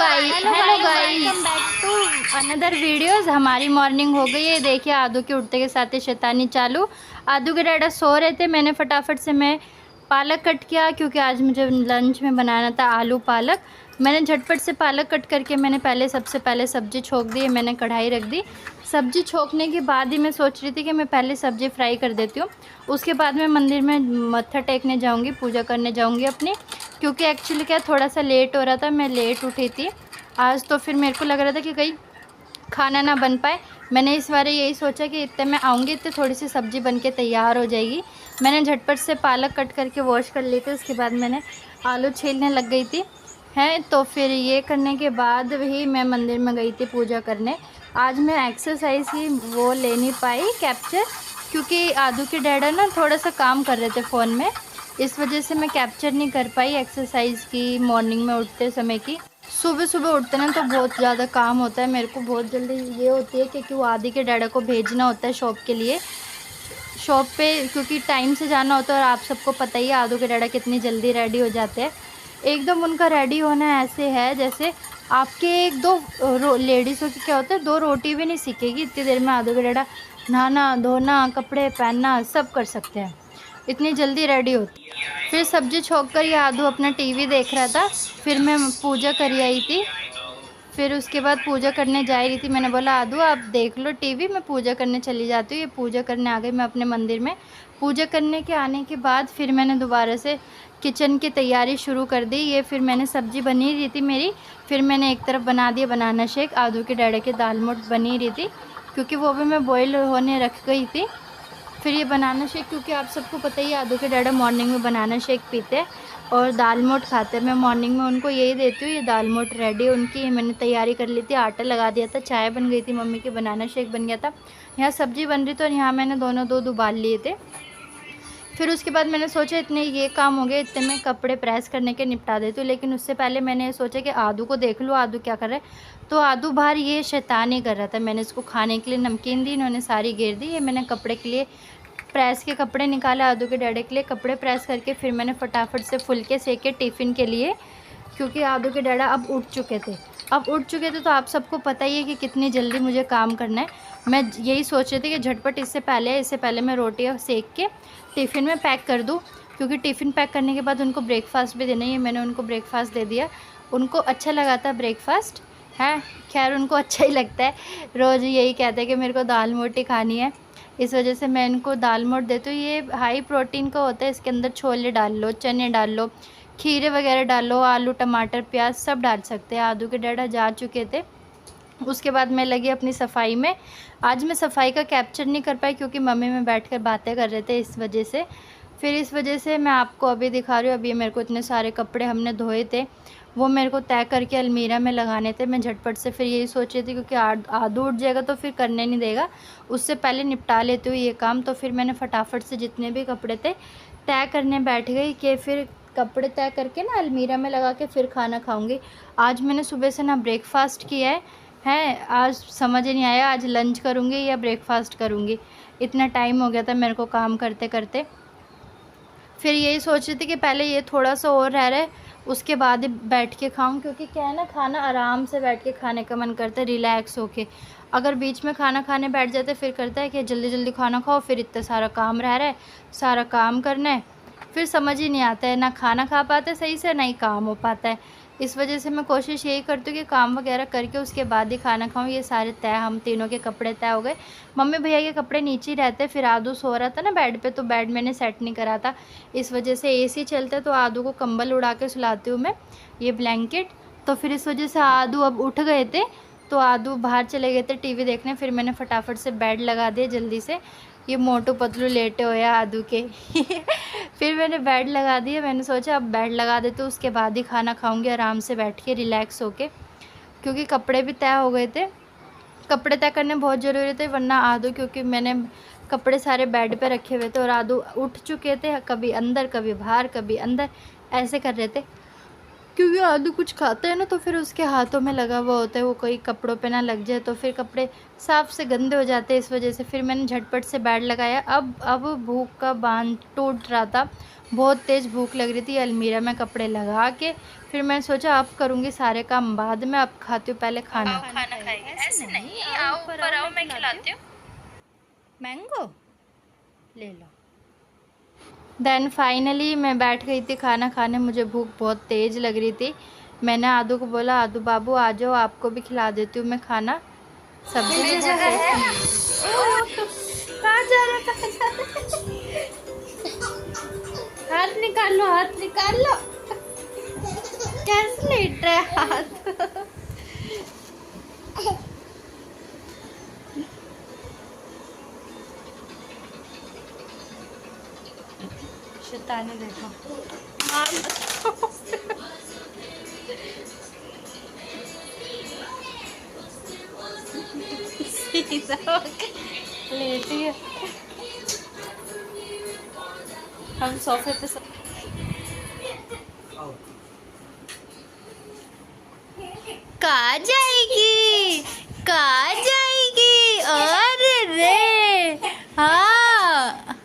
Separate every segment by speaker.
Speaker 1: Guys, welcome back to another videos. हमारी morning हो गई है। देखिए आदू के उठते के साथ ही शैतानी चालू। आदू के डैडा सो रहे थे, मैंने फटाफट से मैं पालक कट किया क्योंकि आज मुझे लंच में बनाना था आलू पालक। मैंने झटपट से पालक कट करके मैंने सबसे पहले सब्ज़ी छोंक दी। मैंने कढ़ाई रख दी। सब्ज़ी छोंकने के बाद ही मैं सोच रही थी कि मैं पहले सब्ज़ी फ्राई कर देती हूँ, उसके बाद मैं मंदिर में मत्था टेकने जाऊँगी, पूजा करने जाऊँगी अपनी। क्योंकि एक्चुअली क्या थोड़ा सा लेट हो रहा था, मैं लेट उठी थी आज, तो फिर मेरे को लग रहा था कि कहीं खाना ना बन पाए। मैंने इस बार यही सोचा कि इतने मैं आऊँगी इतने थोड़ी सी सब्ज़ी बन के तैयार हो जाएगी। मैंने झटपट से पालक कट करके वॉश कर ली थी, उसके बाद मैंने आलू छीलने लग गई थी हैं। तो फिर ये करने के बाद ही मैं मंदिर में गई थी पूजा करने। आज मैं एक्सरसाइज की वो ले नहीं पाई कैप्चर, क्योंकि आदू के डैडा ना थोड़ा सा काम कर रहे थे फ़ोन में, इस वजह से मैं कैप्चर नहीं कर पाई एक्सरसाइज की मॉर्निंग में उठते समय की। सुबह सुबह उठते ना तो बहुत ज़्यादा काम होता है, मेरे को बहुत जल्दी ये होती है क्योंकि वो आदि के डैडा को भेजना होता है शॉप के लिए, शॉप पे क्योंकि टाइम से जाना होता है। और आप सबको पता ही है आदू के डैडा कितनी जल्दी रेडी हो जाते हैं। एकदम उनका रेडी होना ऐसे है जैसे आपके एक दो लेडीज़ों की क्या होता है, दो रोटी भी नहीं सीखेगी इतनी देर में आदू के डैडा नहाना धोना कपड़े पहनना सब कर सकते हैं, इतनी जल्दी रेडी होती है। फिर सब्जी छोंक कर ये आदू अपना टीवी देख रहा था, फिर मैं पूजा कर आई थी। फिर उसके बाद पूजा करने जा रही थी, मैंने बोला आदू आप देख लो टीवी, मैं पूजा करने चली जाती हूँ। ये पूजा करने आ गई मैं अपने मंदिर में। पूजा करने के आने के बाद फिर मैंने दोबारा से किचन की तैयारी शुरू कर दी। ये फिर मैंने सब्ज़ी बनी रही थी मेरी, फिर मैंने एक तरफ बना दिया बनाना शेक। आदू के डैडा की दाल मोठ बनी रही थी क्योंकि वो भी मैं बॉयल होने रख गई थी। फिर ये बनाना शेक, क्योंकि आप सबको पता ही आदू के डैडा मॉर्निंग में बनाना शेक पीते हैं और दाल मोठ खाते हैं। मैं मॉर्निंग में उनको यही देती हूँ। ये दाल मोठ रेडी उनकी मैंने तैयारी कर ली थी, आटा लगा दिया था, चाय बन गई थी मम्मी की, बनाना शेक बन गया था, यहाँ सब्ज़ी बन रही थी और यहाँ मैंने दोनों दूध उबाल लिए थे। फिर उसके बाद मैंने सोचा इतने ये काम हो गए, इतने में कपड़े प्रेस करने के निपटा देती हूँ। लेकिन उससे पहले मैंने सोचा कि आदू को देख लूँ आदू क्या कर रहा है। तो आदू बाहर ये शैतानी कर रहा था, मैंने इसको खाने के लिए नमकीन दी, इन्होंने सारी घेर दी। ये मैंने कपड़े के लिए प्रेस के कपड़े निकाले, आदू के डैडे के लिए कपड़े प्रेस करके फिर मैंने फटाफट से फुलके सेके टिफ़िन के लिए, क्योंकि आदू के डैडा अब उठ चुके थे। तो आप सबको पता ही है कि कितनी जल्दी मुझे काम करना है। मैं यही सोच रही थी कि झटपट इससे पहले मैं रोटियाँ सेक के टिफ़िन में पैक कर दूँ, क्योंकि टिफ़िन पैक करने के बाद उनको ब्रेकफास्ट भी देना ही है। मैंने उनको ब्रेकफास्ट दे दिया, उनको अच्छा लगा था ब्रेकफास्ट है। खैर उनको अच्छा ही लगता है, रोज़ यही कहते हैं कि मेरे को दाल मोटी खानी है, इस वजह से मैं इनको दाल मोठ देती हूँ। ये हाई प्रोटीन का होता है, इसके अंदर छोले डाल लो, चने डाल लो, खीरे वगैरह डालो, आलू टमाटर प्याज सब डाल सकते हैं। आदू के डैडा जा चुके थे, उसके बाद मैं लगी अपनी सफाई में। आज मैं सफाई का कैप्चर नहीं कर पाई क्योंकि मम्मी में बैठकर बातें कर रहे थे, इस वजह से। फिर इस वजह से मैं आपको अभी दिखा रही हूँ। अभी मेरे को इतने सारे कपड़े हमने धोए थे, वो मेरे को तय करके अलमीरा में लगाने थे। मैं झटपट से फिर यही सोच रही थी क्योंकि आदू उठ जाएगा तो फिर करने नहीं देगा, उससे पहले निपटा लेती हूँ ये काम। तो फिर मैंने फटाफट से जितने भी कपड़े थे तय करने बैठ गई कि फिर कपड़े तय करके ना अलमीरा में लगा के फिर खाना खाऊंगी। आज मैंने सुबह से ना ब्रेकफास्ट किया है आज समझ ही नहीं आया आज लंच करूँगी या ब्रेकफास्ट करूँगी, इतना टाइम हो गया था मेरे को काम करते करते। फिर यही सोच रही थी कि पहले ये थोड़ा सा और रह रहा है, उसके बाद ही बैठ के खाऊं, क्योंकि क्या है ना खाना आराम से बैठ के खाने का मन करता है, रिलैक्स होके। अगर बीच में खाना खाने बैठ जाते फिर करता है कि जल्दी जल्दी खाना खाओ, फिर इतना सारा काम रह रहा है, सारा काम करना है, फिर समझ ही नहीं आता है, ना खाना खा पाते सही से ना ही काम हो पाता है। इस वजह से मैं कोशिश यही करती हूँ कि काम वगैरह करके उसके बाद ही खाना खाऊं। ये सारे तय, हम तीनों के कपड़े तय हो गए। मम्मी भैया के कपड़े नीचे ही रहते, फिर आदू सो रहा था ना बेड पे, तो बेड मैंने सेट नहीं करा था, इस वजह से एसी चलता है तो आदू को कंबल उड़ा के सुलाती हूँ मैं, ये ब्लैंकेट। तो फिर इस वजह से आदू अब उठ गए थे, तो आदू बाहर चले गए थे टीवी देखने। फिर मैंने फटाफट से बेड लगा दिया जल्दी से, ये मोटू पतलू लेटे हुए आदू के फिर मैंने बेड लगा दिया। मैंने सोचा अब बेड लगा दे तो उसके बाद ही खाना खाऊंगी आराम से बैठ के रिलैक्स होके, क्योंकि कपड़े भी तय हो गए थे। कपड़े तय करने बहुत ज़रूरी थे, वरना आदू, क्योंकि मैंने कपड़े सारे बेड पे रखे हुए थे और आदू उठ चुके थे, कभी अंदर कभी बाहर कभी अंदर ऐसे कर रहे थे। क्योंकि आदू कुछ खाता है ना तो फिर उसके हाथों में लगा हुआ होता है, वो कोई कपड़ों पे ना लग जाए तो फिर कपड़े साफ से गंदे हो जाते हैं। इस वजह से फिर मैंने झटपट से बेड लगाया। अब भूख का बांध टूट रहा था, बहुत तेज़ भूख लग रही थी। अलमीरा में कपड़े लगा के फिर मैं सोचा अब करूँगी सारे काम बाद में, अब खाती हूँ पहले खाना।
Speaker 2: खाना खाएगी? ऐसे नहीं, आओ ऊपर आओ, मैं खिलाती हूँ।
Speaker 1: मैंगो ले लो। देन फाइनली मैं बैठ गई थी खाना खाने, मुझे भूख बहुत तेज़ लग रही थी। मैंने आदू को बोला, आदू बाबू आ जाओ, आपको भी खिला देती हूँ मैं खाना। सब्जी भी बहुत कहाँ जा रहा था? हाथ निकाल लो, हाथ निकाल लो। कैसे लेट रहा है हाथ? शैतानी देखो। लेटी है। हम सोफे पे कहाँ जाएगी, कहाँ जाएगी? अरे रे हाँ,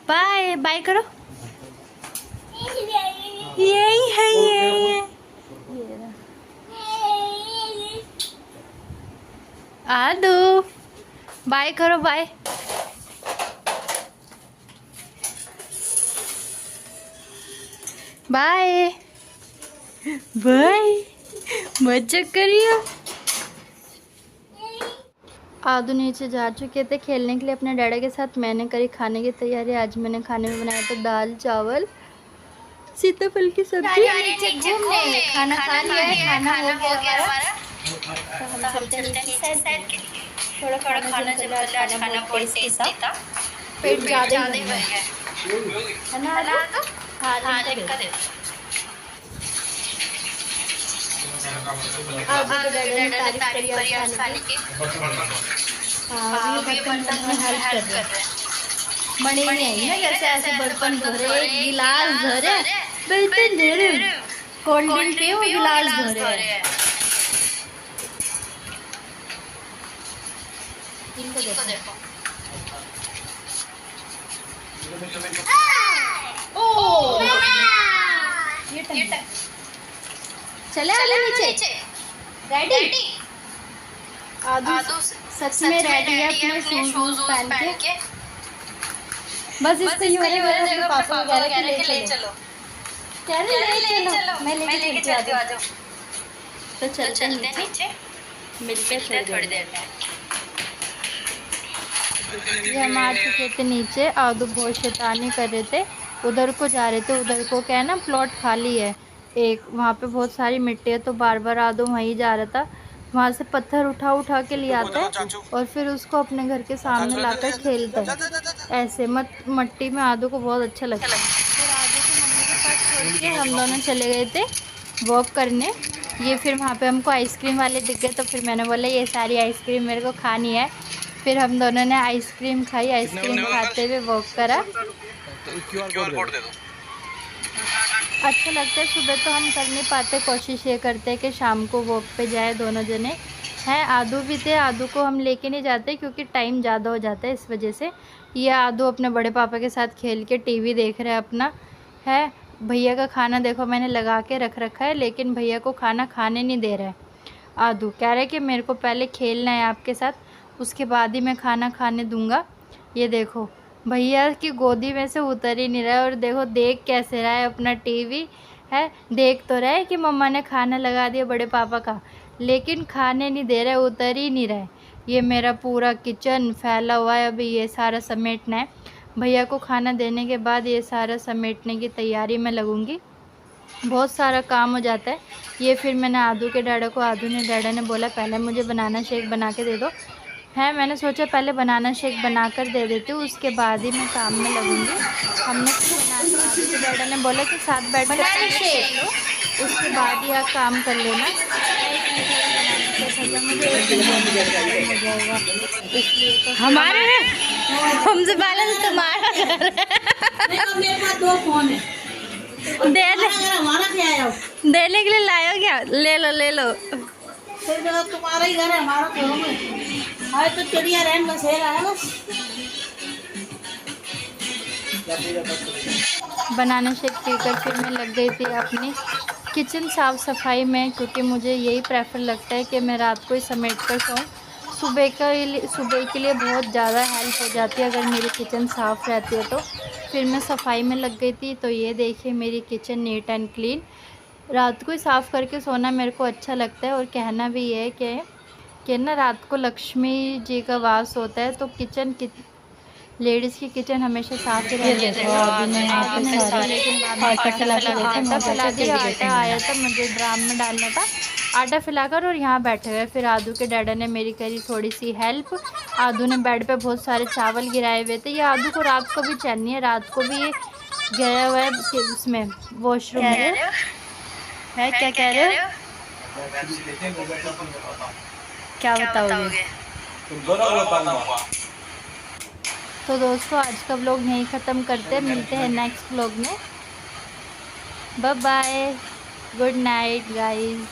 Speaker 1: बाय बाय करो। यही है ये आदू, बाय करो, बाय। बाय बाय, मजा करियो। आदू नीचे जा चुके थे खेलने के लिए अपने डैडा के साथ। मैंने करी खाने की तैयारी। आज मैंने खाने में बनाया था दाल चावल सीताफल की सब्जी। नीचे घूमने खाना खा लिया है, खाना हो गया हमारा। तो हम चलते हैं थोड़ा खाना जब आज खाना बहुत टेस्टी था, पेट ज़्यादा ही भर गया है ना आदू? हाँ लिख कर दे। आदू के डैडा ने तारीफ करी आज खाने की। हाँ ये बर्तन में हेल्प कर रहे हैं। बने नहीं ना जैसे ऐसे बर्तन धोरे, गिलास धोरे, बर्तन धोरे, कोल्ड ड्रिंक पे वो गिलास धोरे। इनको देखो। ओह ये चले आगे नीचे। रेडी? आदू सच में रेडी है अपने शूज पहन के। बस इसको यूं अपने पापा को कह रहे कि ले चलो। कह रहे ले चलो, मैं लेके चलती हूँ, आ जाओ। तो चलते हैं नीचे, मिलते हैं थोड़ी देर में। ये हम आ चुके थे नीचे। आदू बहुत शैतानी कर रहे थे, उधर को जा रहे थे। उधर को क्या है ना, प्लॉट खाली है एक, वहाँ पे बहुत सारी मिट्टी है, तो बार बार आदू वहीं जा रहा था। वहाँ से पत्थर उठा के ले आता है और फिर उसको अपने घर के सामने लाकर खेलता है ऐसे। मट्टी में आदू को बहुत अच्छा लगता है। फिर आदू को मम्मी के पास छोड़ के हम दोनों चले गए थे वॉक करने। ये फिर वहाँ पे हमको आइसक्रीम वाले दिख गए, तो फिर मैंने बोला ये सारी आइसक्रीम मेरे को खानी है। फिर हम दोनों ने आइसक्रीम खाई, आइसक्रीम खाते हुए वॉक करा। अच्छा लगता है। सुबह तो हम कर नहीं पाते, कोशिश ये करते हैं कि शाम को वॉक पे जाए दोनों जने हैं। आदू भी थे, आदू को हम लेके नहीं जाते क्योंकि टाइम ज़्यादा हो जाता है, इस वजह से। ये आदू अपने बड़े पापा के साथ खेल के टीवी देख रहे हैं अपना है। भैया का खाना देखो मैंने लगा के रख रखा है, लेकिन भैया को खाना खाने नहीं दे रहा है। आदू कह रहा है कि मेरे को पहले खेलना है आपके साथ, उसके बाद ही मैं खाना खाने दूँगा। ये देखो भैया की गोदी में से उतर ही नहीं रहा है। और देखो देख कैसे रहा है अपना टीवी है, देख तो रहा है कि मम्मा ने खाना लगा दिया बड़े पापा का, लेकिन खाने नहीं दे रहा है, उतर ही नहीं रहा है। ये मेरा पूरा किचन फैला हुआ है, अभी ये सारा समेटना है। भैया को खाना देने के बाद ये सारा समेटने की तैयारी में लगूंगी, बहुत सारा काम हो जाता है। ये फिर मैंने आदू के डैडा ने बोला पहले मुझे बनाना शेक बना के दे दो है। मैंने सोचा पहले बनाना शेक बना कर दे देती हूँ, उसके बाद ही मैं काम में लगूंगी। हमने आदू के डैडा ने बोला कि साथ बैठ कर शेक लो, उसके बाद ही आप काम कर लेना। इसलिए तो हमारे हमसे पहले तो तुम्हारा मेरे पास 2 फ़ोन है,
Speaker 3: हमारा क्या आया
Speaker 1: देने के लिए लाए हो क्या? ले लो ले लो।
Speaker 3: फिर जगह तुम्हारा ही घर है, हमारा तो हमारे तो चिड़िया रहन बसेरा है बस।
Speaker 1: बनाना शेक पीकर फिर मैं लग गई थी अपनी किचन साफ़ सफाई में, क्योंकि मुझे यही प्रेफर लगता है कि मैं रात को ही समेट कर सोऊं। सुबह के लिए बहुत ज़्यादा हेल्प हो जाती है अगर मेरी किचन साफ़ रहती है तो। फिर मैं सफाई में लग गई थी। तो ये देखिए मेरी किचन नीट एंड क्लीन। रात को ही साफ़ करके सोना मेरे को अच्छा लगता है, और कहना भी ये है कि ना रात को लक्ष्मी जी का वास होता है, तो लेडीज़ की किचन हमेशा साफ ही रहती है। आटा फैला दिया, आटा आया था, मुझे ड्राम में डालना था, आटा फैलाकर और यहाँ बैठे हुए। फिर आदू के डैडा ने मेरी करी थोड़ी सी हेल्प। आदू ने बेड पे बहुत सारे चावल गिराए हुए थे। ये आदू को रात को भी चैन नहीं है, रात को भी ये गया हुआ है कि उसमें वॉशरूम में है। क्या कह रहे हो? क्या बताओगे? तो दोस्तों आज का व्लॉग यहीं ख़त्म करते हैं, मिलते हैं नेक्स्ट व्लॉग में। Bye bye, good night guys.